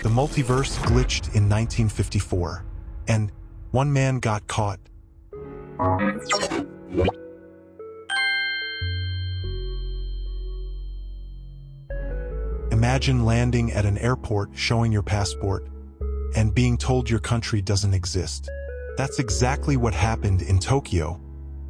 The multiverse glitched in 1954, and one man got caught. Imagine landing at an airport showing your passport and being told your country doesn't exist. That's exactly what happened in Tokyo,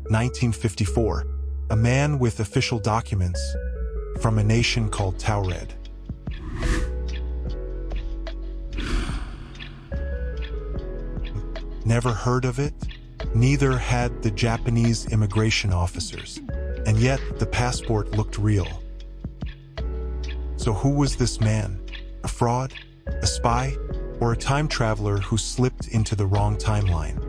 1954. A man with official documents from a nation called Taured. Never heard of it? Neither had the Japanese immigration officers. And yet, the passport looked real. So who was this man? A fraud? A spy? Or a time traveler who slipped into the wrong timeline?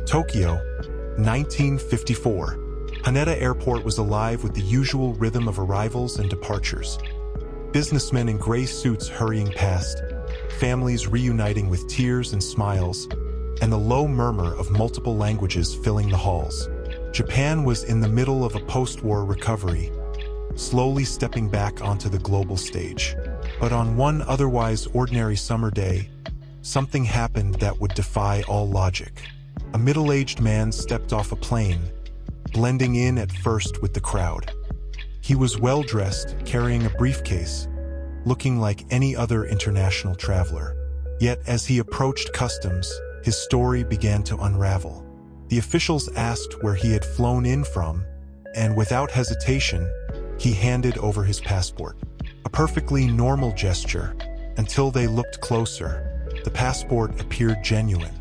Tokyo, 1954. Haneda Airport was alive with the usual rhythm of arrivals and departures. Businessmen in gray suits hurrying past, families reuniting with tears and smiles, and the low murmur of multiple languages filling the halls. Japan was in the middle of a post-war recovery, slowly stepping back onto the global stage. But on one otherwise ordinary summer day, something happened that would defy all logic. A middle-aged man stepped off a plane, blending in at first with the crowd. He was well-dressed, carrying a briefcase, looking like any other international traveler. Yet as he approached customs, his story began to unravel. The officials asked where he had flown in from, and without hesitation, he handed over his passport. A perfectly normal gesture, until they looked closer. The passport appeared genuine.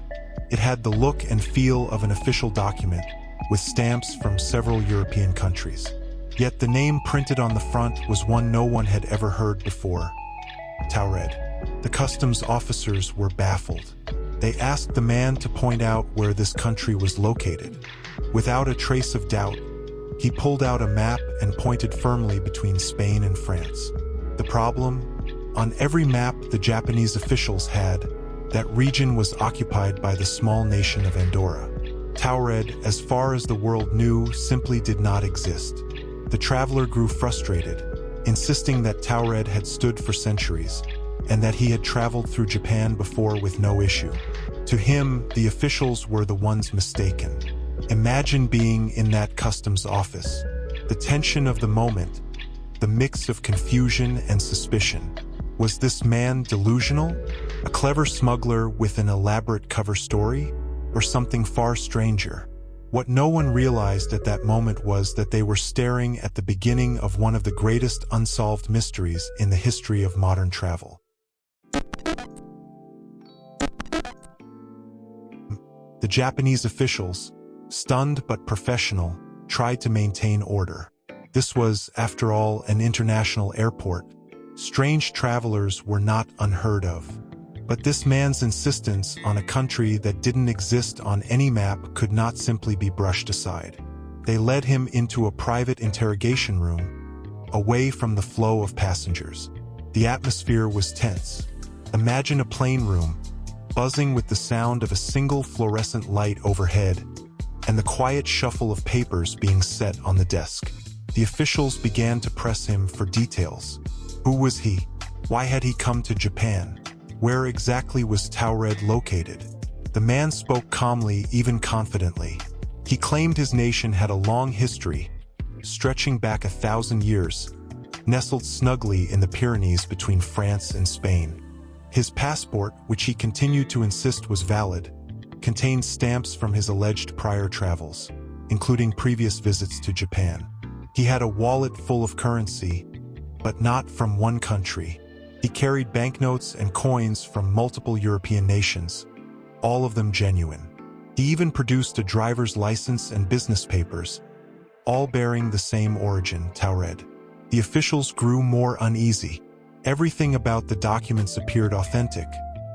It had the look and feel of an official document, with stamps from several European countries. Yet the name printed on the front was one no one had ever heard before: Taured. The customs officers were baffled. They asked the man to point out where this country was located. Without a trace of doubt, he pulled out a map and pointed firmly between Spain and France. The problem? On every map the Japanese officials had, that region was occupied by the small nation of Andorra. Taured, as far as the world knew, simply did not exist. The traveler grew frustrated, insisting that Taured had stood for centuries, and that he had traveled through Japan before with no issue. To him, the officials were the ones mistaken. Imagine being in that customs office. The tension of the moment, the mix of confusion and suspicion. Was this man delusional? A clever smuggler with an elaborate cover story? Or something far stranger? What no one realized at that moment was that they were staring at the beginning of one of the greatest unsolved mysteries in the history of modern travel. The Japanese officials, stunned but professional, tried to maintain order. This was, after all, an international airport. Strange travelers were not unheard of. But this man's insistence on a country that didn't exist on any map could not simply be brushed aside. They led him into a private interrogation room, away from the flow of passengers. The atmosphere was tense. Imagine a plane room, buzzing with the sound of a single fluorescent light overhead, and the quiet shuffle of papers being set on the desk. The officials began to press him for details. Who was he? Why had he come to Japan? Where exactly was Taured located? The man spoke calmly, even confidently. He claimed his nation had a long history, stretching back 1,000 years, nestled snugly in the Pyrenees between France and Spain. His passport, which he continued to insist was valid, contained stamps from his alleged prior travels, including previous visits to Japan. He had a wallet full of currency, but not from one country. He carried banknotes and coins from multiple European nations, all of them genuine. He even produced a driver's license and business papers, all bearing the same origin, Taured. The officials grew more uneasy. Everything about the documents appeared authentic,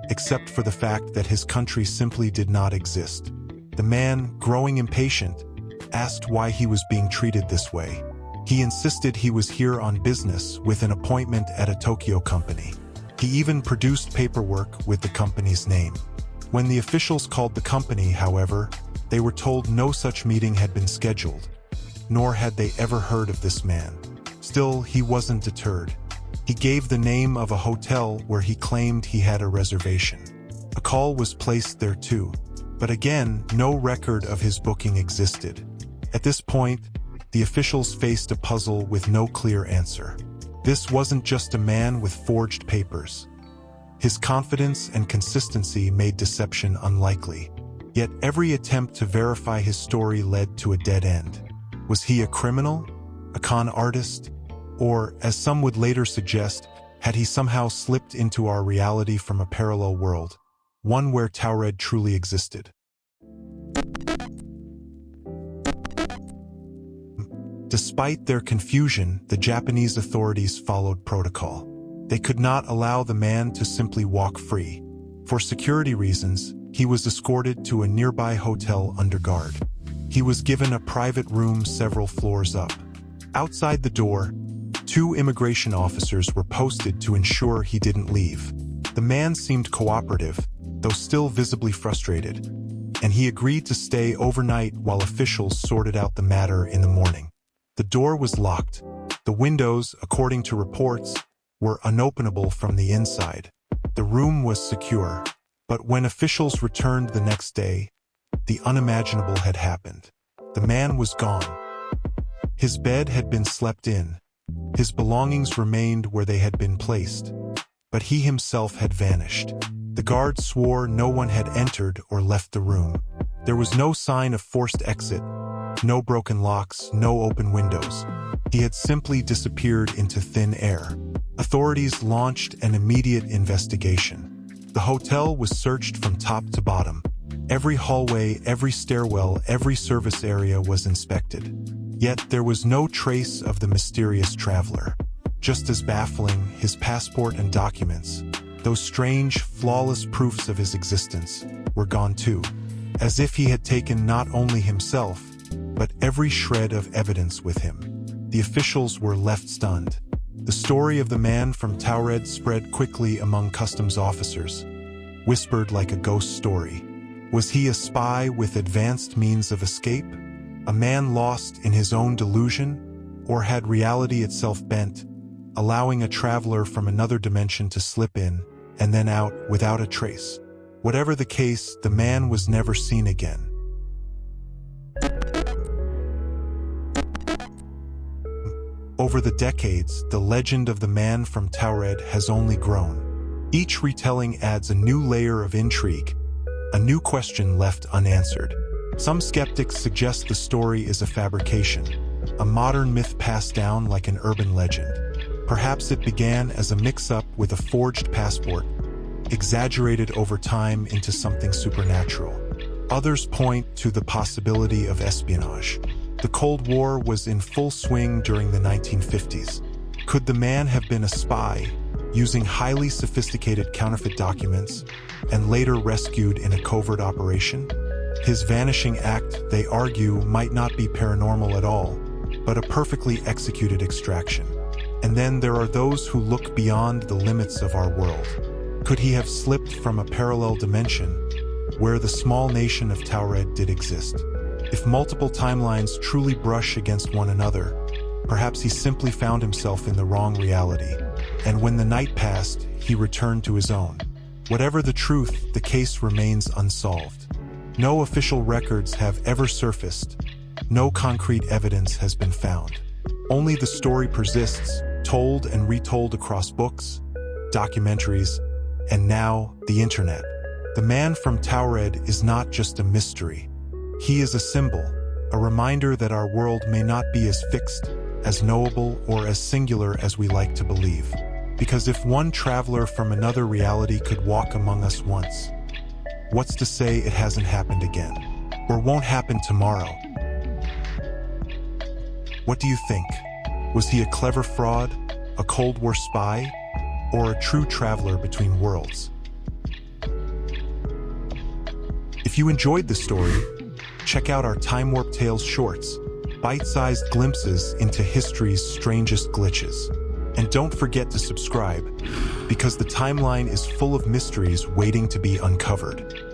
except for the fact that his country simply did not exist. The man, growing impatient, asked why he was being treated this way. He insisted he was here on business with an appointment at a Tokyo company. He even produced paperwork with the company's name. When the officials called the company, however, they were told no such meeting had been scheduled, nor had they ever heard of this man. Still, he wasn't deterred. He gave the name of a hotel where he claimed he had a reservation. A call was placed there too, but again, no record of his booking existed. At this point, the officials faced a puzzle with no clear answer. This wasn't just a man with forged papers. His confidence and consistency made deception unlikely. Yet every attempt to verify his story led to a dead end. Was he a criminal? A con artist? Or, as some would later suggest, had he somehow slipped into our reality from a parallel world, one where Taured truly existed? Despite their confusion, the Japanese authorities followed protocol. They could not allow the man to simply walk free. For security reasons, he was escorted to a nearby hotel under guard. He was given a private room several floors up. Outside the door, 2 immigration officers were posted to ensure he didn't leave. The man seemed cooperative, though still visibly frustrated, and he agreed to stay overnight while officials sorted out the matter in the morning. The door was locked. The windows, according to reports, were unopenable from the inside. The room was secure, but when officials returned the next day, the unimaginable had happened. The man was gone. His bed had been slept in. His belongings remained where they had been placed, but he himself had vanished. The guards swore no one had entered or left the room. There was no sign of forced exit, no broken locks, no open windows. He had simply disappeared into thin air. Authorities launched an immediate investigation. The hotel was searched from top to bottom. Every hallway, every stairwell, every service area was inspected. Yet there was no trace of the mysterious traveler. Just as baffling, his passport and documents, those strange, flawless proofs of his existence, were gone too. As if he had taken not only himself, but every shred of evidence with him. The officials were left stunned. The story of the man from Taured spread quickly among customs officers, whispered like a ghost story. Was he a spy with advanced means of escape? A man lost in his own delusion? Or had reality itself bent, allowing a traveler from another dimension to slip in and then out without a trace? Whatever the case, the man was never seen again. Over the decades, the legend of the man from Taured has only grown. Each retelling adds a new layer of intrigue, a new question left unanswered. Some skeptics suggest the story is a fabrication, a modern myth passed down like an urban legend. Perhaps it began as a mix-up with a forged passport, exaggerated over time into something supernatural. Others point to the possibility of espionage. The Cold War was in full swing during the 1950s. Could the man have been a spy, using highly sophisticated counterfeit documents, and later rescued in a covert operation? His vanishing act, they argue, might not be paranormal at all, but a perfectly executed extraction. And then there are those who look beyond the limits of our world. Could he have slipped from a parallel dimension, where the small nation of Taured did exist? If multiple timelines truly brush against one another, perhaps he simply found himself in the wrong reality, and when the night passed, he returned to his own. Whatever the truth, the case remains unsolved. No official records have ever surfaced. No concrete evidence has been found. Only the story persists, told and retold across books, documentaries, and now the internet. The man from Taured is not just a mystery. He is a symbol, a reminder that our world may not be as fixed, as knowable, or as singular as we like to believe. Because if one traveler from another reality could walk among us once, what's to say it hasn't happened again, or won't happen tomorrow? What do you think? Was he a clever fraud, a Cold War spy, or a true traveler between worlds? If you enjoyed the story, check out our Time Warp Tales shorts, bite-sized glimpses into history's strangest glitches. And don't forget to subscribe, because the timeline is full of mysteries waiting to be uncovered.